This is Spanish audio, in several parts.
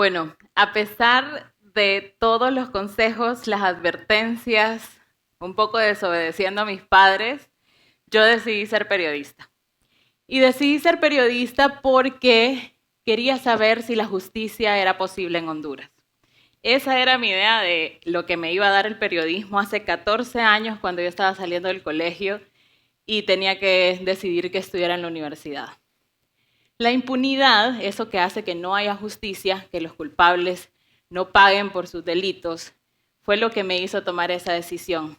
Bueno, a pesar de todos los consejos, las advertencias, un poco desobedeciendo a mis padres, yo decidí ser periodista. Y decidí ser periodista porque quería saber si la justicia era posible en Honduras. Esa era mi idea de lo que me iba a dar el periodismo hace 14 años cuando yo estaba saliendo del colegio y tenía que decidir qué estudiar en la universidad. La impunidad, eso que hace que no haya justicia, que los culpables no paguen por sus delitos, fue lo que me hizo tomar esa decisión.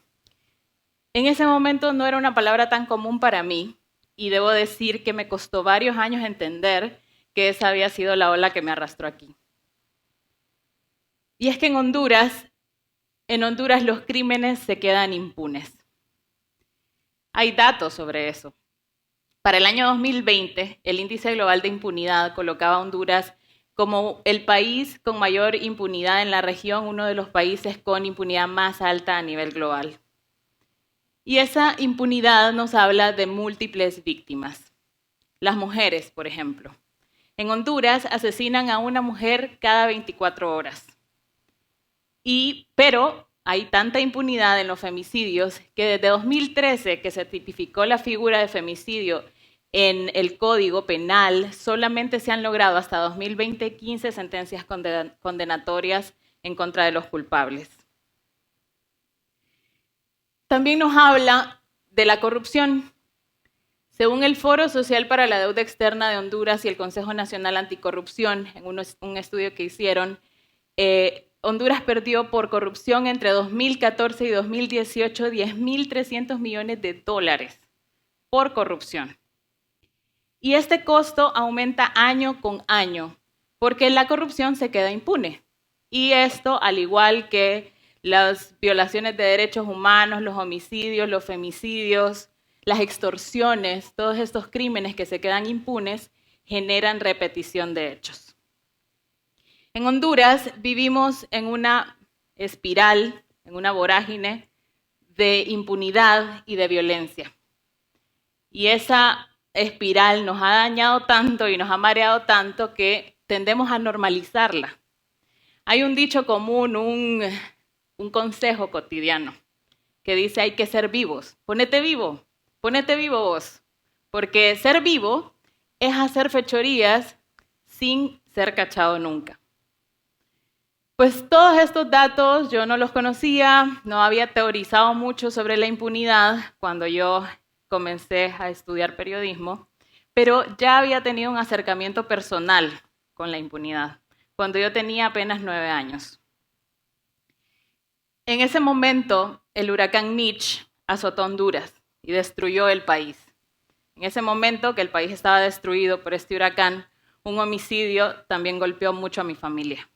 En ese momento no era una palabra tan común para mí y debo decir que me costó varios años entender que esa había sido la ola que me arrastró aquí. Y es que en Honduras los crímenes se quedan impunes. Hay datos sobre eso. Para el año 2020, el índice global de impunidad colocaba a Honduras como el país con mayor impunidad en la región, uno de los países con impunidad más alta a nivel global. Y esa impunidad nos habla de múltiples víctimas. Las mujeres, por ejemplo. En Honduras asesinan a una mujer cada 24 horas. Pero hay tanta impunidad en los femicidios que desde 2013, que se tipificó la figura de femicidio en el Código Penal, solamente se han logrado hasta 2020 15 sentencias condenatorias en contra de los culpables. También nos habla de la corrupción. Según el Foro Social para la Deuda Externa de Honduras y el Consejo Nacional Anticorrupción, en un estudio que hicieron, Honduras perdió por corrupción entre 2014 y 2018 $10.300 millones por corrupción. Y este costo aumenta año con año, porque la corrupción se queda impune. Y esto, al igual que las violaciones de derechos humanos, los homicidios, los femicidios, las extorsiones, todos estos crímenes que se quedan impunes, generan repetición de hechos. En Honduras vivimos en una espiral, en una vorágine de impunidad y de violencia. Y esa espiral nos ha dañado tanto y nos ha mareado tanto que tendemos a normalizarla. Hay un dicho común, un consejo cotidiano que dice hay que ser vivos. Ponete vivo vos. Porque ser vivo es hacer fechorías sin ser cachado nunca. Pues todos estos datos yo no los conocía, no había teorizado mucho sobre la impunidad cuando yo comencé a estudiar periodismo, pero ya había tenido un acercamiento personal con la impunidad, cuando yo tenía apenas 9 años. En ese momento, el huracán Mitch azotó Honduras y destruyó el país. En ese momento que el país estaba destruido por este huracán, un homicidio también golpeó mucho a mi familia.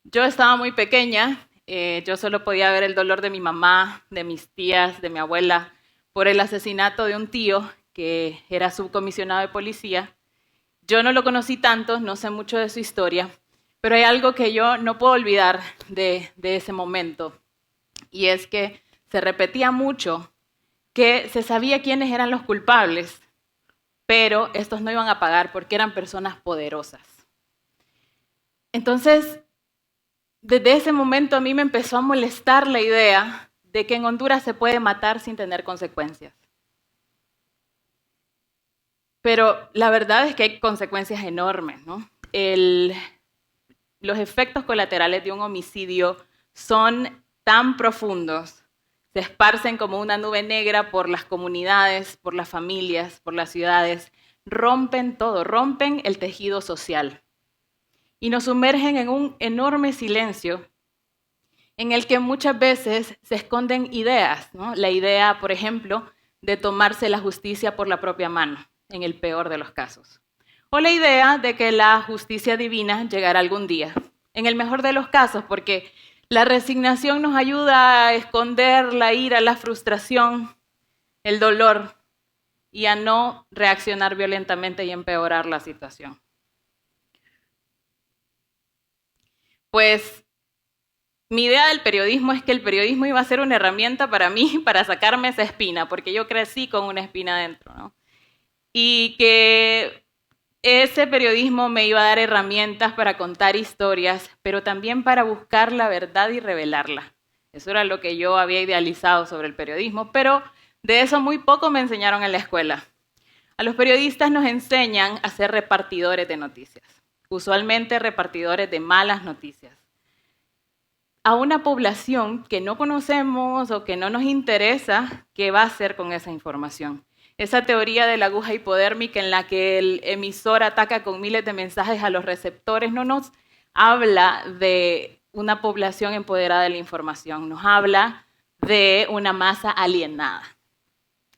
Yo estaba muy pequeña, yo solo podía ver el dolor de mi mamá, de mis tías, de mi abuela, por el asesinato de un tío que era subcomisionado de policía. Yo no lo conocí tanto, no sé mucho de su historia, pero hay algo que yo no puedo olvidar de ese momento, y es que se repetía mucho que se sabía quiénes eran los culpables, pero estos no iban a pagar porque eran personas poderosas. Entonces, desde ese momento a mí me empezó a molestar la idea de que en Honduras se puede matar sin tener consecuencias. Pero la verdad es que hay consecuencias enormes, ¿no? Los efectos colaterales de un homicidio son tan profundos, se esparcen como una nube negra por las comunidades, por las familias, por las ciudades, rompen todo, rompen el tejido social y nos sumergen en un enorme silencio en el que muchas veces se esconden ideas, ¿no? La idea, por ejemplo, de tomarse la justicia por la propia mano, en el peor de los casos. O la idea de que la justicia divina llegará algún día, en el mejor de los casos, porque la resignación nos ayuda a esconder la ira, la frustración, el dolor, y a no reaccionar violentamente y empeorar la situación. Pues mi idea del periodismo es que el periodismo iba a ser una herramienta para mí, para sacarme esa espina, porque yo crecí con una espina dentro, ¿no? Y que ese periodismo me iba a dar herramientas para contar historias, pero también para buscar la verdad y revelarla. Eso era lo que yo había idealizado sobre el periodismo, pero de eso muy poco me enseñaron en la escuela. A los periodistas nos enseñan a ser repartidores de noticias, usualmente repartidores de malas noticias, a una población que no conocemos o que no nos interesa qué va a hacer con esa información. Esa teoría de la aguja hipodérmica en la que el emisor ataca con miles de mensajes a los receptores no nos habla de una población empoderada de la información, nos habla de una masa alienada.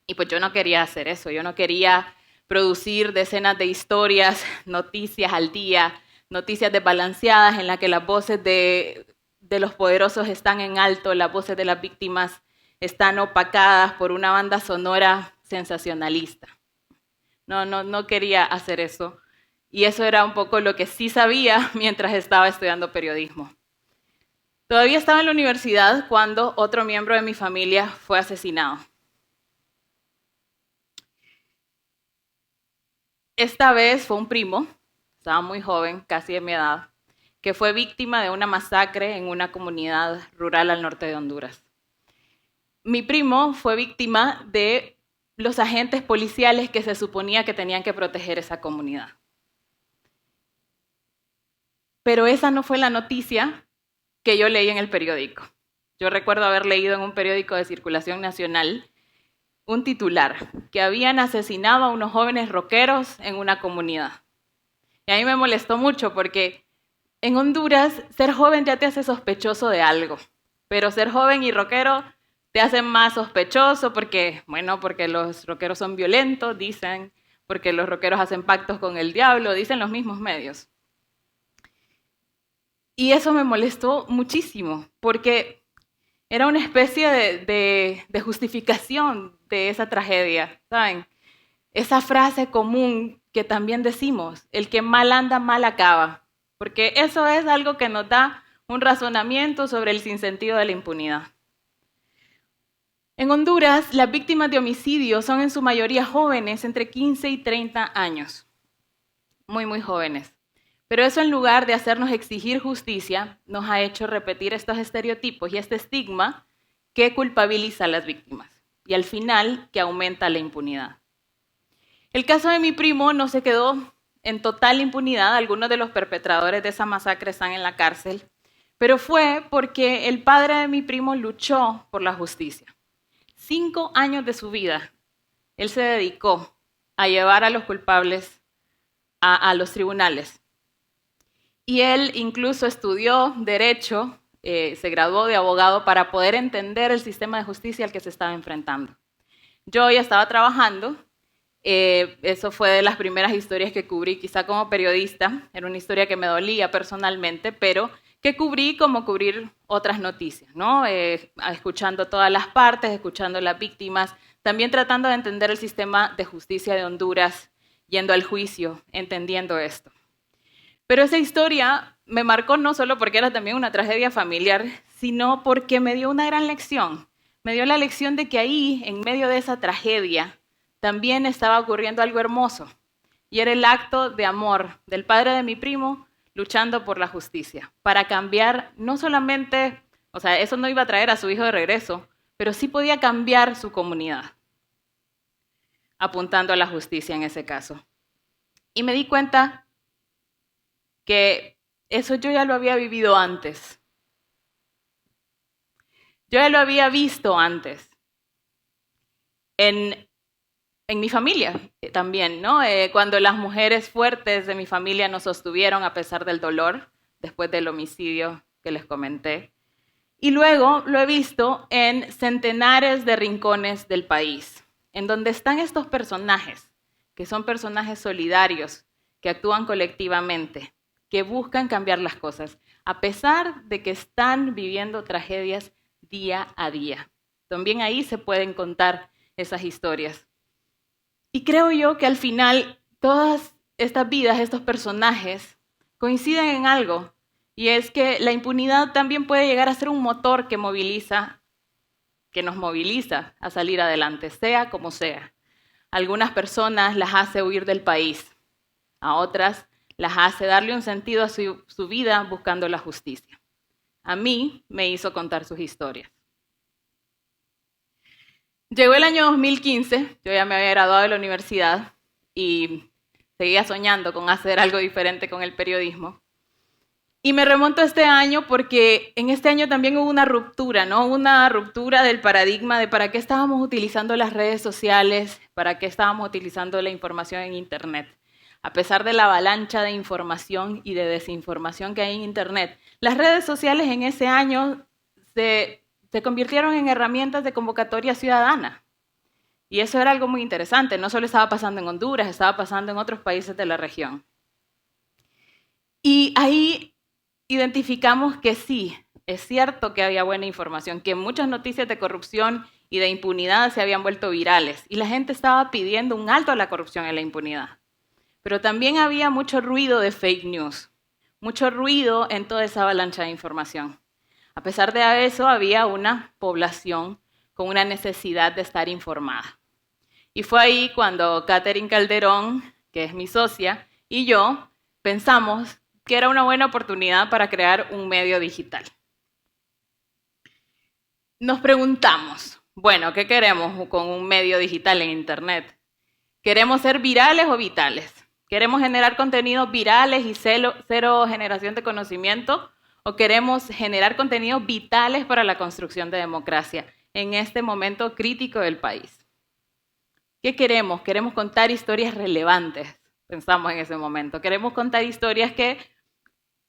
Y pues yo no quería hacer eso, yo no quería producir decenas de historias, noticias al día, noticias desbalanceadas en las que las voces de los poderosos están en alto, las voces de las víctimas están opacadas por una banda sonora sensacionalista. No quería hacer eso. Y eso era un poco lo que sí sabía mientras estaba estudiando periodismo. Todavía estaba en la universidad cuando otro miembro de mi familia fue asesinado. Esta vez fue un primo, estaba muy joven, casi de mi edad, que fue víctima de una masacre en una comunidad rural al norte de Honduras. Mi primo fue víctima de los agentes policiales que se suponía que tenían que proteger esa comunidad. Pero esa no fue la noticia que yo leí en el periódico. Yo recuerdo haber leído en un periódico de circulación nacional un titular, que habían asesinado a unos jóvenes rockeros en una comunidad. Y a mí me molestó mucho porque en Honduras ser joven ya te hace sospechoso de algo, pero ser joven y rockero te hacen más sospechoso porque los rockeros son violentos, dicen, porque los rockeros hacen pactos con el diablo, dicen los mismos medios. Y eso me molestó muchísimo, porque era una especie de justificación de esa tragedia, ¿saben? Esa frase común que también decimos, el que mal anda, mal acaba, porque eso es algo que nos da un razonamiento sobre el sinsentido de la impunidad. En Honduras, las víctimas de homicidio son en su mayoría jóvenes, entre 15 y 30 años, muy, muy jóvenes. Pero eso, en lugar de hacernos exigir justicia, nos ha hecho repetir estos estereotipos y este estigma que culpabiliza a las víctimas y al final que aumenta la impunidad. El caso de mi primo no se quedó en total impunidad, algunos de los perpetradores de esa masacre están en la cárcel, pero fue porque el padre de mi primo luchó por la justicia. 5 años de su vida, él se dedicó a llevar a los culpables a los tribunales. Y él incluso estudió Derecho, se graduó de abogado para poder entender el sistema de justicia al que se estaba enfrentando. Yo ya estaba trabajando, eso fue de las primeras historias que cubrí, quizá como periodista, era una historia que me dolía personalmente, pero que cubrí como cubrir otras noticias, ¿no? Escuchando todas las partes, escuchando a las víctimas, también tratando de entender el sistema de justicia de Honduras, yendo al juicio, entendiendo esto. Pero esa historia me marcó no solo porque era también una tragedia familiar, sino porque me dio una gran lección. Me dio la lección de que ahí, en medio de esa tragedia, también estaba ocurriendo algo hermoso. Y era el acto de amor del padre de mi primo luchando por la justicia, para cambiar no solamente, eso no iba a traer a su hijo de regreso, pero sí podía cambiar su comunidad, apuntando a la justicia en ese caso. Y me di cuenta que eso yo ya lo había vivido antes. Yo ya lo había visto antes. En mi familia también, ¿no? Cuando las mujeres fuertes de mi familia nos sostuvieron a pesar del dolor, después del homicidio que les comenté. Y luego lo he visto en centenares de rincones del país, en donde están estos personajes, que son personajes solidarios, que actúan colectivamente, que buscan cambiar las cosas, a pesar de que están viviendo tragedias día a día. También ahí se pueden contar esas historias. Y creo yo que al final todas estas vidas, estos personajes, coinciden en algo, y es que la impunidad también puede llegar a ser un motor que nos moviliza a salir adelante, sea como sea. Algunas personas las hace huir del país, a otras las hace darle un sentido a su vida buscando la justicia. A mí me hizo contar sus historias. Llegó el año 2015, yo ya me había graduado de la universidad y seguía soñando con hacer algo diferente con el periodismo. Y me remonto a este año porque en este año también hubo una ruptura, ¿no? Una ruptura del paradigma de para qué estábamos utilizando las redes sociales, para qué estábamos utilizando la información en Internet. A pesar de la avalancha de información y de desinformación que hay en Internet, las redes sociales en ese año se convirtieron en herramientas de convocatoria ciudadana. Y eso era algo muy interesante. No solo estaba pasando en Honduras, estaba pasando en otros países de la región. Y ahí identificamos que sí, es cierto que había buena información, que muchas noticias de corrupción y de impunidad se habían vuelto virales y la gente estaba pidiendo un alto a la corrupción y a la impunidad. Pero también había mucho ruido de fake news, mucho ruido en toda esa avalancha de información. A pesar de eso, había una población con una necesidad de estar informada. Y fue ahí cuando Catherine Calderón, que es mi socia, y yo pensamos que era una buena oportunidad para crear un medio digital. Nos preguntamos, bueno, ¿qué queremos con un medio digital en Internet? ¿Queremos ser virales o vitales? ¿Queremos generar contenidos virales y cero generación de conocimiento? ¿O queremos generar contenidos vitales para la construcción de democracia en este momento crítico del país? ¿Qué queremos? Queremos contar historias relevantes, pensamos en ese momento. Queremos contar historias que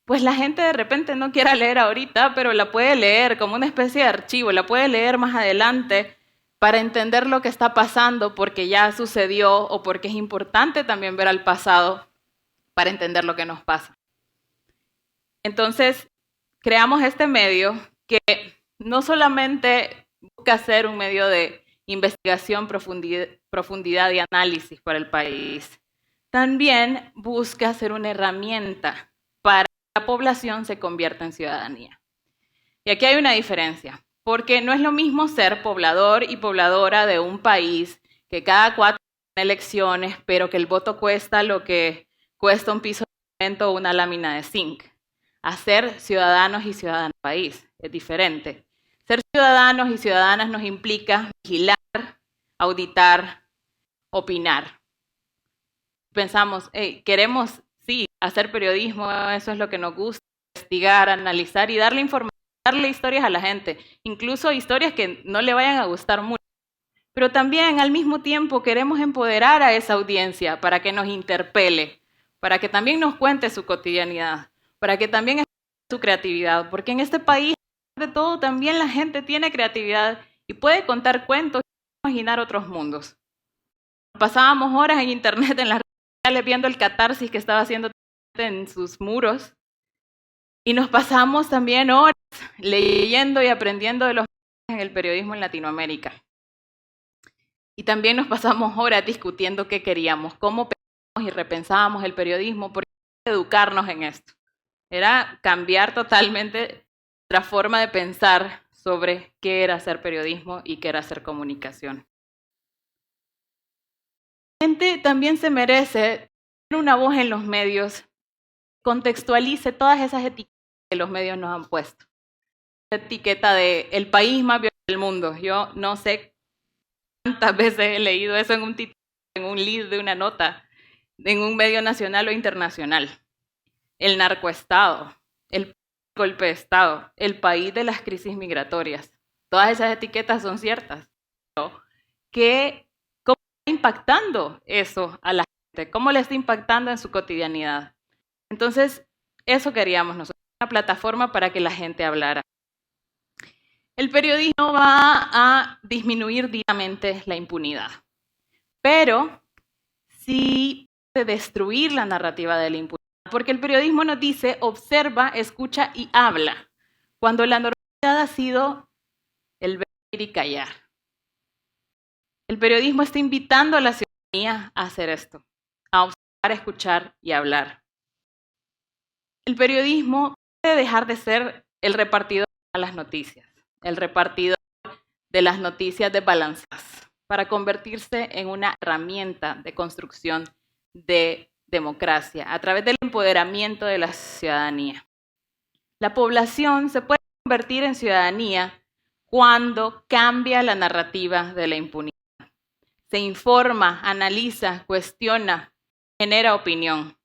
pues la gente de repente no quiera leer ahorita, pero la puede leer como una especie de archivo, la puede leer más adelante para entender lo que está pasando porque ya sucedió o porque es importante también ver al pasado para entender lo que nos pasa. Entonces, creamos este medio que no solamente busca ser un medio de investigación, profundidad y análisis para el país, también busca ser una herramienta para que la población se convierta en ciudadanía. Y aquí hay una diferencia, porque no es lo mismo ser poblador y pobladora de un país que cada 4 años elecciones, pero que el voto cuesta lo que cuesta un piso de cemento o una lámina de zinc. A ser ciudadanos y ciudadanas del país es diferente. Ser ciudadanos y ciudadanas nos implica vigilar, auditar, opinar. Pensamos, queremos, sí, hacer periodismo, eso es lo que nos gusta, investigar, analizar y darle información, darle historias a la gente, incluso historias que no le vayan a gustar mucho. Pero también al mismo tiempo queremos empoderar a esa audiencia para que nos interpele, para que también nos cuente su cotidianidad, para que también exprese su creatividad, porque en este país, de todo, también la gente tiene creatividad y puede contar cuentos y imaginar otros mundos. Pasábamos horas en Internet, en las redes sociales, viendo el catarsis que estaba haciendo en sus muros, y nos pasamos también horas leyendo y aprendiendo de los en el periodismo en Latinoamérica. Y también nos pasamos horas discutiendo qué queríamos, cómo pensábamos y repensábamos el periodismo, por qué educarnos en esto. Era cambiar totalmente nuestra forma de pensar sobre qué era hacer periodismo y qué era hacer comunicación. La gente también se merece tener una voz en los medios, contextualice todas esas etiquetas que los medios nos han puesto. La etiqueta de el país más violento del mundo. Yo no sé cuántas veces he leído eso en un título, en un lead de una nota, en un medio nacional o internacional. El narcoestado, el golpe de Estado, el país de las crisis migratorias. Todas esas etiquetas son ciertas. Pero ¿cómo está impactando eso a la gente? ¿Cómo le está impactando en su cotidianidad? Entonces, eso queríamos nosotros, una plataforma para que la gente hablara. El periodismo va a disminuir diariamente la impunidad, pero sí puede destruir la narrativa de la impunidad, porque el periodismo nos dice observa, escucha y habla, cuando la normalidad ha sido el ver y callar. El periodismo está invitando a la ciudadanía a hacer esto, a observar, escuchar y hablar. El periodismo puede dejar de ser el repartidor de las noticias, el repartidor de las noticias desbalanceadas, para convertirse en una herramienta de construcción de democracia, a través del empoderamiento de la ciudadanía. La población se puede convertir en ciudadanía cuando cambia la narrativa de la impunidad. Se informa, analiza, cuestiona, genera opinión.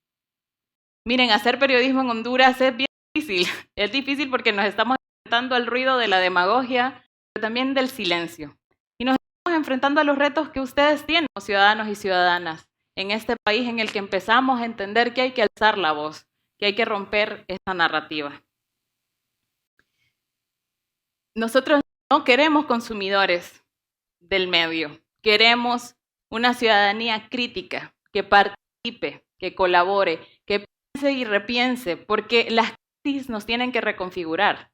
Miren, hacer periodismo en Honduras es bien difícil. Es difícil porque nos estamos enfrentando al ruido de la demagogia, pero también del silencio. Y nos estamos enfrentando a los retos que ustedes tienen, ciudadanos y ciudadanas, en este país en el que empezamos a entender que hay que alzar la voz, que hay que romper esta narrativa. Nosotros no queremos consumidores del medio, queremos una ciudadanía crítica, que participe, que colabore, que piense y repiense, porque las crisis nos tienen que reconfigurar.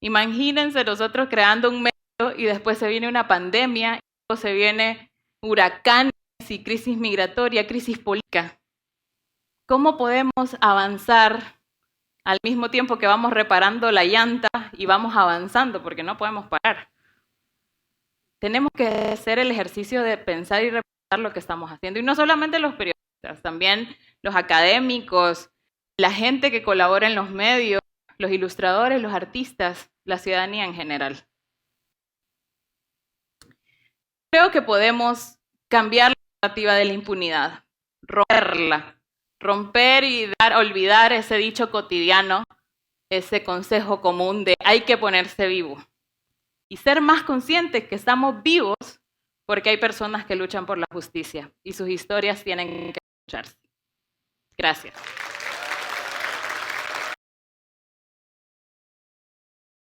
Imagínense nosotros creando un medio y después se viene una pandemia, y luego se viene huracanes y crisis migratoria, crisis política. ¿Cómo podemos avanzar al mismo tiempo que vamos reparando la llanta y vamos avanzando? Porque no podemos parar. Tenemos que hacer el ejercicio de pensar y repensar lo que estamos haciendo. Y no solamente los periodistas, también los académicos, la gente que colabora en los medios, los ilustradores, los artistas, la ciudadanía en general. Creo que podemos cambiar la narrativa de la impunidad, romper y olvidar ese dicho cotidiano, ese consejo común de hay que ponerse vivo. Y ser más conscientes que estamos vivos porque hay personas que luchan por la justicia y sus historias tienen que escucharse. Gracias.